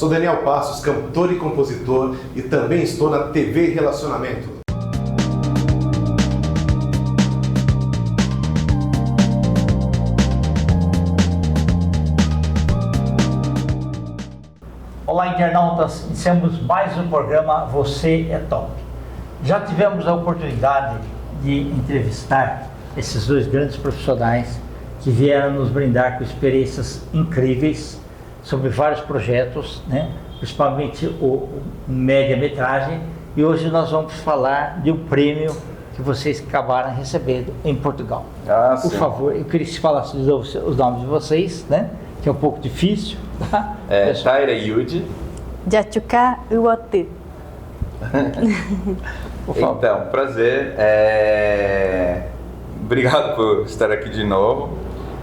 Sou Daniel Passos, cantor e compositor, e também estou na TV Relacionamento. Olá, internautas, iniciamos mais um programa Você é Top. Já tivemos a oportunidade de entrevistar esses dois grandes profissionais que vieram nos brindar com experiências incríveis sobre vários projetos, né? Principalmente o média-metragem, e hoje nós vamos falar de um prêmio que vocês acabaram recebendo em Portugal. Por favor, eu queria que você falasse de novo os nomes de vocês, né? Que é um pouco difícil. Tá? Taira Yudi. Jatuka Uotu. Então, prazer. Obrigado por estar aqui de novo,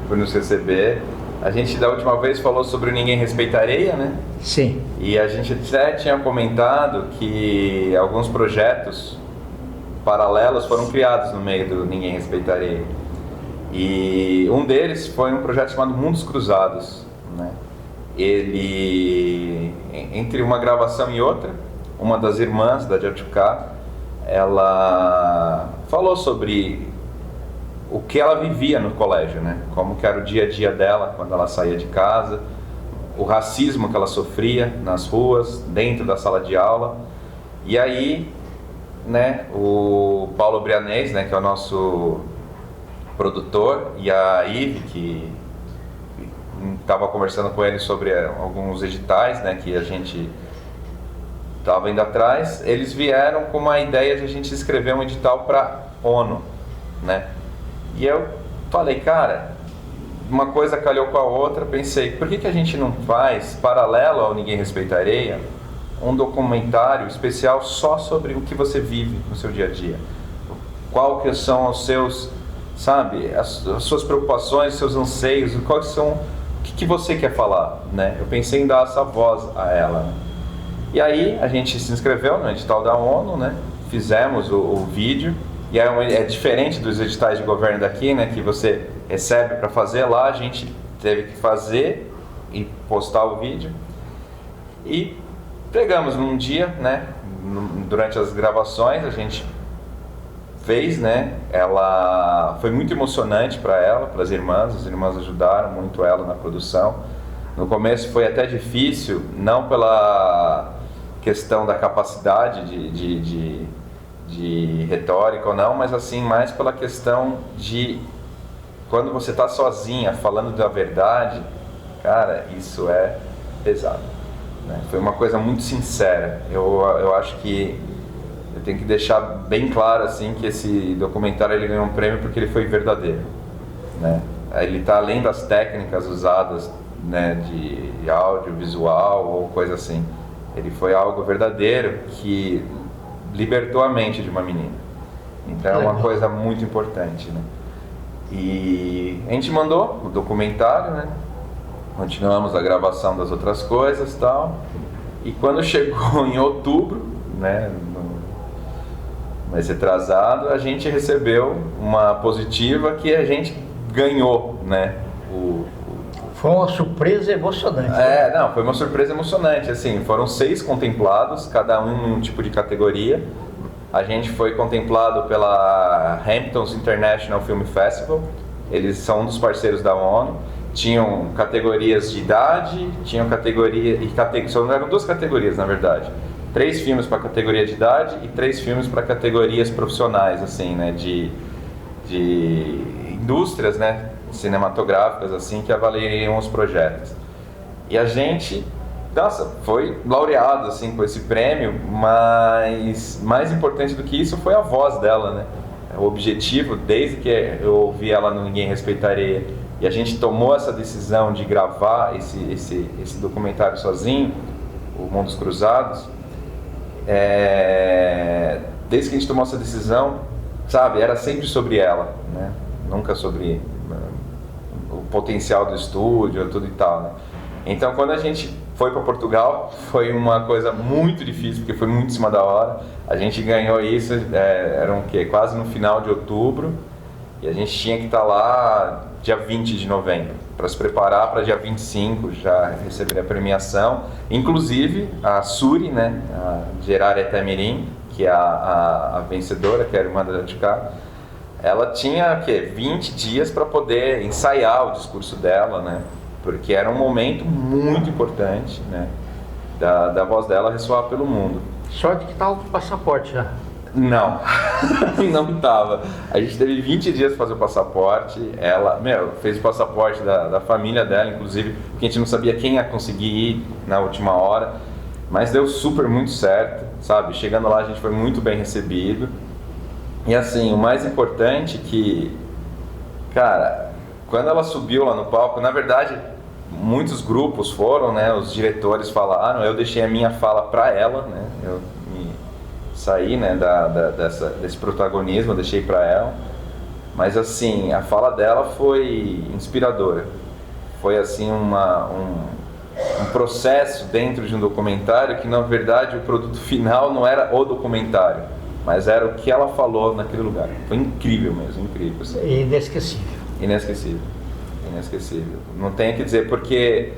por nos receber. A gente da última vez falou sobre o Ninguém Respeitaria, né? Sim. E a gente até tinha comentado que alguns projetos paralelos foram criados no meio do Ninguém Respeitaria. E um deles foi um projeto chamado Mundos Cruzados, né? Ele, entre uma gravação e outra, uma das irmãs da Jatuka, ela falou sobre o que ela vivia no colégio, né? Como que era o dia a dia dela quando ela saía de casa, o racismo que ela sofria nas ruas, dentro da sala de aula. E aí, né, o Paulo Brianês, né, que é o nosso produtor, e a Ive, que estava conversando com ele sobre alguns editais, né, que a gente estava indo atrás, eles vieram com uma ideia de a gente escrever um edital para ONU, né? E eu falei, cara, uma coisa calhou com a outra, pensei, por que a gente não faz, paralelo ao Ninguém Respeitaria, um documentário especial só sobre o que você vive no seu dia a dia? Qual que são os seus, sabe, as suas preocupações, os seus anseios, quais são, o que você quer falar, né? Eu pensei em dar essa voz a ela, né? E aí a gente se inscreveu no edital da ONU, né? Fizemos o vídeo. E é diferente dos editais de governo daqui, né, que você recebe para fazer. Lá a gente teve que fazer e postar o vídeo. E pegamos num dia, né, durante as gravações, a gente fez, né, ela foi muito emocionante para ela, para as irmãs ajudaram muito ela na produção. No começo foi até difícil, não pela questão da capacidade de retórica ou não, mas assim, mais pela questão de quando você está sozinha falando da verdade, cara, isso é pesado, né? Foi uma coisa muito sincera. Eu acho que eu tenho que deixar bem claro assim que esse documentário ele ganhou um prêmio porque ele foi verdadeiro, né? Ele está além das técnicas usadas, né, de áudio, visual ou coisa assim. Ele foi algo verdadeiro que libertou a mente de uma menina. Então é uma coisa muito importante, né? E a gente mandou o documentário, né? Continuamos a gravação das outras coisas e tal. E quando chegou em outubro, né, no mês retrasado, a gente recebeu uma positiva que a gente ganhou, né? Foi uma surpresa emocionante. Não, foi uma surpresa emocionante, assim, foram 6 contemplados, cada um em um tipo de categoria. A gente foi contemplado pela Hamptons International Film Festival, eles são um dos parceiros da ONU. Tinham categorias de idade, tinham eram 2 categorias na verdade. 3 filmes para categoria de idade e 3 filmes para categorias profissionais, assim, né, de indústrias, né, cinematográficas, assim, que avaliariam os projetos. E a gente, nossa, foi laureado, assim, com esse prêmio, mas mais importante do que isso foi a voz dela, né? O objetivo, desde que eu ouvi ela no Ninguém Respeitaria, e a gente tomou essa decisão de gravar esse documentário sozinho, o Mundos Cruzados, desde que a gente tomou essa decisão, sabe, era sempre sobre ela, né? Nunca sobre o potencial do estúdio, tudo e tal, né? Então, quando a gente foi para Portugal, foi uma coisa muito difícil, porque foi muito em cima da hora. A gente ganhou isso, era quase no final de outubro, e a gente tinha que estar lá dia 20 de novembro, para se preparar para dia 25 já receber a premiação. Inclusive, a Suri, né, a Gerard Etemirim, que é a vencedora, que é a irmã da Jatchuká, ela tinha 20 dias para poder ensaiar o discurso dela, né, porque era um momento muito importante, né, da voz dela ressoar pelo mundo. Sorte que estava com o passaporte já. Não, não estava. A gente teve 20 dias para fazer o passaporte. Ela, fez o passaporte da família dela, inclusive, porque a gente não sabia quem ia conseguir ir na última hora. Mas deu muito certo, sabe? Chegando lá a gente foi muito bem recebido. E assim, o mais importante que, cara, quando ela subiu lá no palco, na verdade, muitos grupos foram, né? Os diretores falaram, eu deixei a minha fala para ela, né? Eu saí, né, desse protagonismo, eu deixei para ela, mas assim, a fala dela foi inspiradora, foi assim um processo dentro de um documentário que na verdade o produto final não era o documentário, mas era o que ela falou naquele lugar. Foi incrível mesmo, incrível. Assim. Inesquecível. Não tenho o que dizer, porque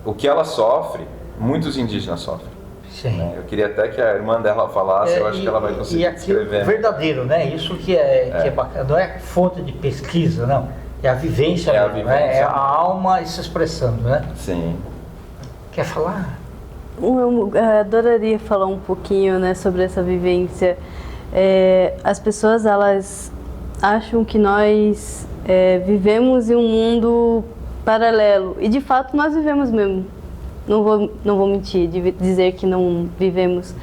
o que ela sofre, muitos indígenas sofrem. Sim. Eu queria até que a irmã dela falasse, eu acho que ela vai conseguir descrever. Verdadeiro, né? Isso que é bacana, não é fonte de pesquisa, não. É a vivência, né? É a alma se expressando, né? Sim. Quer falar? Eu adoraria falar um pouquinho, né, sobre essa vivência. As pessoas, elas acham que nós vivemos em um mundo paralelo, e de fato nós vivemos mesmo. Não vou mentir, dizer que não vivemos,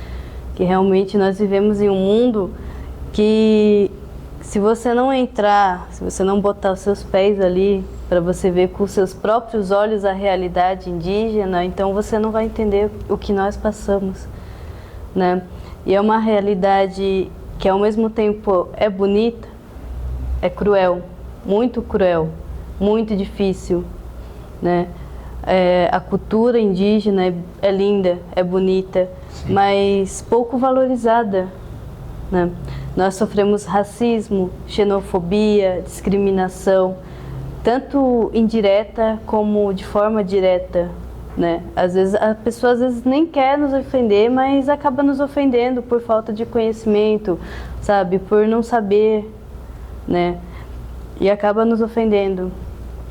que realmente nós vivemos em um mundo que, se você não entrar, se você não botar os seus pés ali para você ver com os seus próprios olhos a realidade indígena, então você não vai entender o que nós passamos, né? E é uma realidade que ao mesmo tempo é bonita, é cruel, muito difícil, né? A cultura indígena é linda, é bonita, sim, mas pouco valorizada, né? Nós sofremos racismo, xenofobia, discriminação, tanto indireta como de forma direta, né? Às vezes a pessoa nem quer nos ofender, mas acaba nos ofendendo por falta de conhecimento, sabe? Por não saber, né? E acaba nos ofendendo.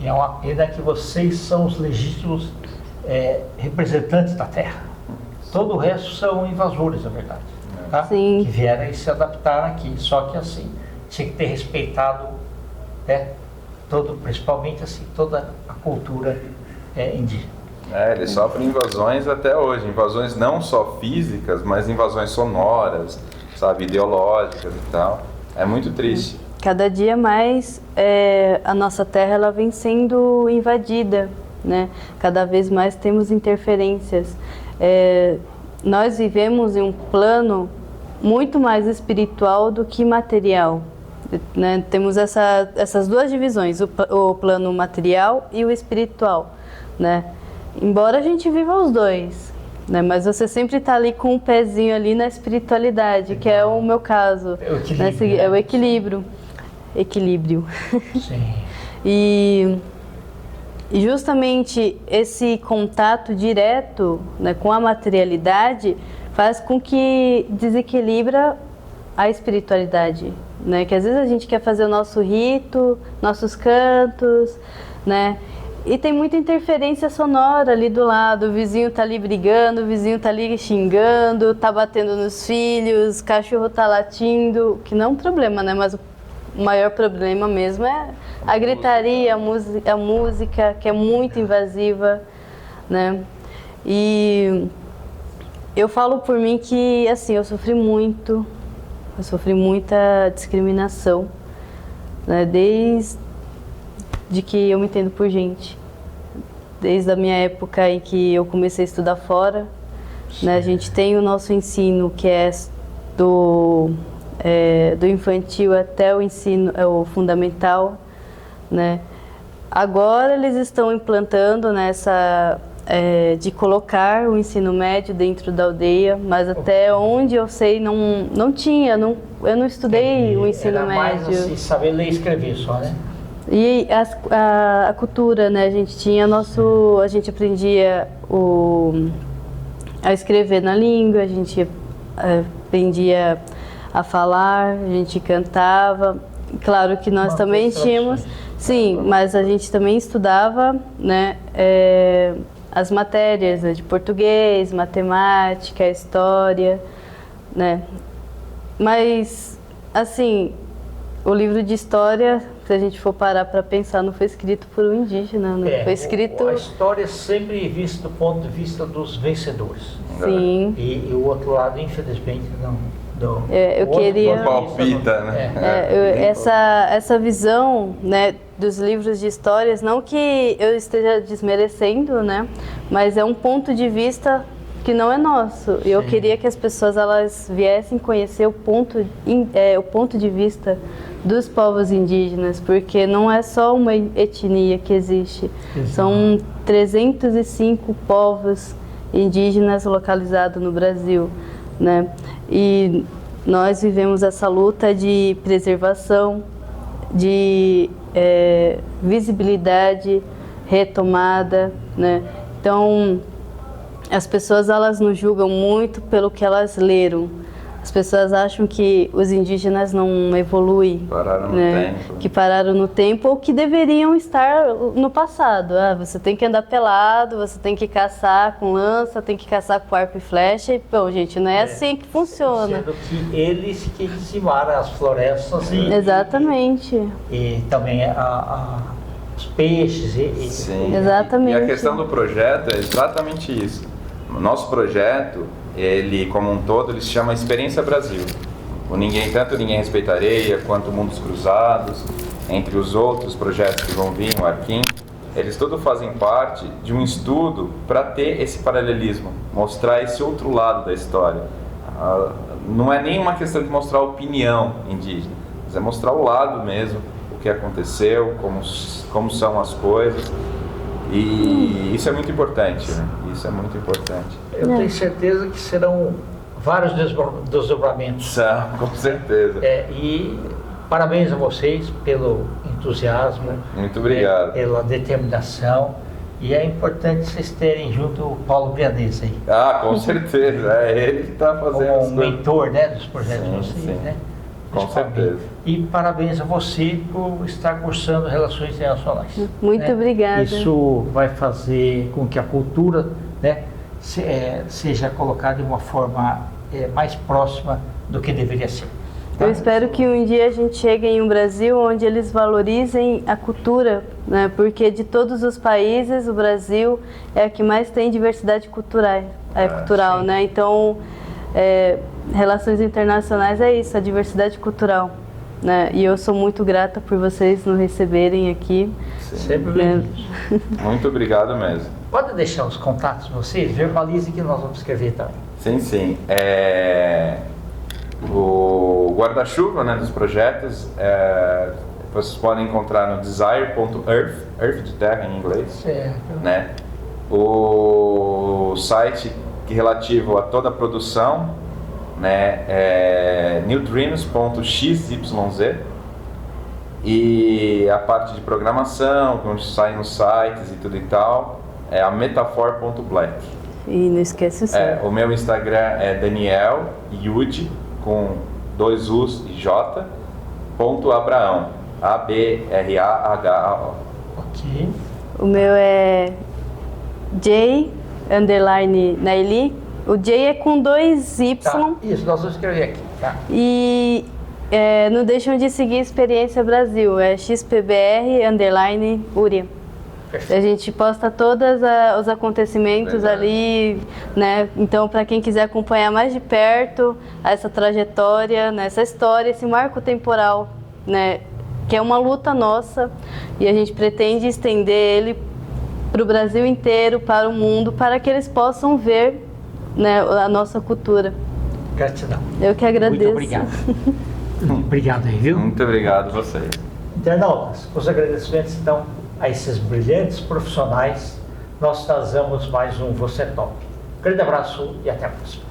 É uma pena que vocês são os legítimos representantes da terra. Todo o resto são invasores, na verdade. Tá? Sim. Que vieram e se adaptaram aqui. Só que assim, tinha que ter respeitado, né, principalmente assim, toda a cultura indígena. Eles sofrem invasões até hoje. Invasões não só físicas, mas invasões sonoras, sabe, ideológicas e tal. É muito triste. Cada dia mais a nossa terra ela vem sendo invadida, né? Cada vez mais temos interferências. Nós vivemos em um plano muito mais espiritual do que material, né? Temos essas duas divisões, o plano material e o espiritual, né? Embora a gente viva os dois, né? Mas você sempre está ali com um pezinho ali na espiritualidade, que é o meu caso. É o equilíbrio. Sim. E justamente esse contato direto, né, com a materialidade faz com que desequilibra a espiritualidade, né? Que às vezes a gente quer fazer o nosso rito, nossos cantos, né? E tem muita interferência sonora ali do lado, o vizinho tá ali brigando, o vizinho tá ali xingando, tá batendo nos filhos, o cachorro tá latindo, que não é um problema, né? Mas o maior problema mesmo é a gritaria, a música, que é muito invasiva, né? E eu falo por mim que, assim, eu sofri muita discriminação, né? Desde que eu me entendo por gente. Desde a minha época em que eu comecei a estudar fora, né? A gente tem o nosso ensino, que é do infantil até o ensino, o fundamental, né? Agora eles estão implantando nessa de colocar o ensino médio dentro da aldeia, mas até onde eu sei eu não estudei o ensino Era médio. mais assim, saber ler e escrever só, né? E a cultura, né? A gente aprendia a escrever na língua, a gente aprendia a falar, a gente cantava. Claro que nós também tínhamos, sim, mas a gente também estudava, né? As matérias, né, de português, matemática, história, né? Mas, assim, o livro de história, se a gente for parar para pensar, não foi escrito por um indígena, né? Foi escrito... A história é sempre vista do ponto de vista dos vencedores. Sim. E o outro lado, infelizmente, não. Eu queria... Palpita, né? Essa visão, né, dos livros de histórias, não que eu esteja desmerecendo, né? Mas é um ponto de vista que não é nosso. E eu queria que as pessoas elas viessem conhecer o ponto de vista dos povos indígenas, porque não é só uma etnia que existe. Exato. São 305 povos indígenas localizados no Brasil, né? E nós vivemos essa luta de preservação, de visibilidade, retomada, né? Então, as pessoas elas nos julgam muito pelo que elas leram. As pessoas acham que os indígenas não evoluem, que pararam no tempo ou que deveriam estar no passado. Você tem que andar pelado, você tem que caçar com lança, tem que caçar com arco e flecha. E, bom, gente, não é assim que funciona. Sendo que eles que dizimaram as florestas Exatamente. E também os peixes. Sim. Exatamente. E a questão do projeto é exatamente isso. O nosso projeto, ele como um todo, ele se chama Experiência Brasil. Tanto Ninguém Respeita Areia, quanto Mundos Cruzados, entre os outros projetos que vão vir, o Arquim, eles todos fazem parte de um estudo para ter esse paralelismo, mostrar esse outro lado da história. Não é nem uma questão de mostrar a opinião indígena, mas é mostrar o lado mesmo, o que aconteceu, como são as coisas. E isso é muito importante, né? Isso é muito importante. Eu tenho certeza que serão vários desdobramentos. São, com certeza. E parabéns a vocês pelo entusiasmo. Muito obrigado. Pela determinação. E é importante vocês terem junto o Paulo Brianese aí. Com certeza. É ele que está fazendo como mentor, né, dos projetos de vocês, né? Com certeza. E parabéns a você por estar cursando Relações Internacionais. Muito obrigada. Isso vai fazer com que a cultura, né, seja colocada de uma forma mais próxima do que deveria ser. Eu espero que um dia a gente chegue em um Brasil onde eles valorizem a cultura, né? Porque de todos os países, o Brasil é a que mais tem diversidade cultural, né? Então, relações internacionais é isso, a diversidade cultural, né? E eu sou muito grata por vocês nos receberem aqui. Sempre bem. Muito obrigado mesmo. Pode deixar os contatos de vocês? Verbalize que nós vamos escrever também. Sim. O guarda-chuva, né, dos projetos, vocês podem encontrar no desire.earth, earth de terra em inglês. Certo. Né? O site que é relativo a toda a produção, né, é newdreams.xyz, e a parte de programação, onde saem os sites e tudo e tal, é a metafor.black. E não esquece o seu. O meu Instagram é Daniel Yud, com 2 U's e J, .abraão, ABRAHO. Ok. O meu é J_Naili. O J é com 2 Y. Tá, isso, nós vamos escrever aqui. Tá. E não deixam de seguir Experiência Brasil, é XPBR_Uria. A gente posta todos os acontecimentos ali, né? Então, para quem quiser acompanhar mais de perto essa trajetória, né? Essa história, esse marco temporal, né? Que é uma luta nossa e a gente pretende estender ele para o Brasil inteiro, para o mundo, para que eles possam ver, né, a nossa cultura. Gratidão. Eu que agradeço. Muito obrigado. Obrigado aí, viu? Muito obrigado a vocês. Internautas, os agradecimentos então a esses brilhantes profissionais. Nós trazemos mais um Você Top. Grande abraço e até a próxima.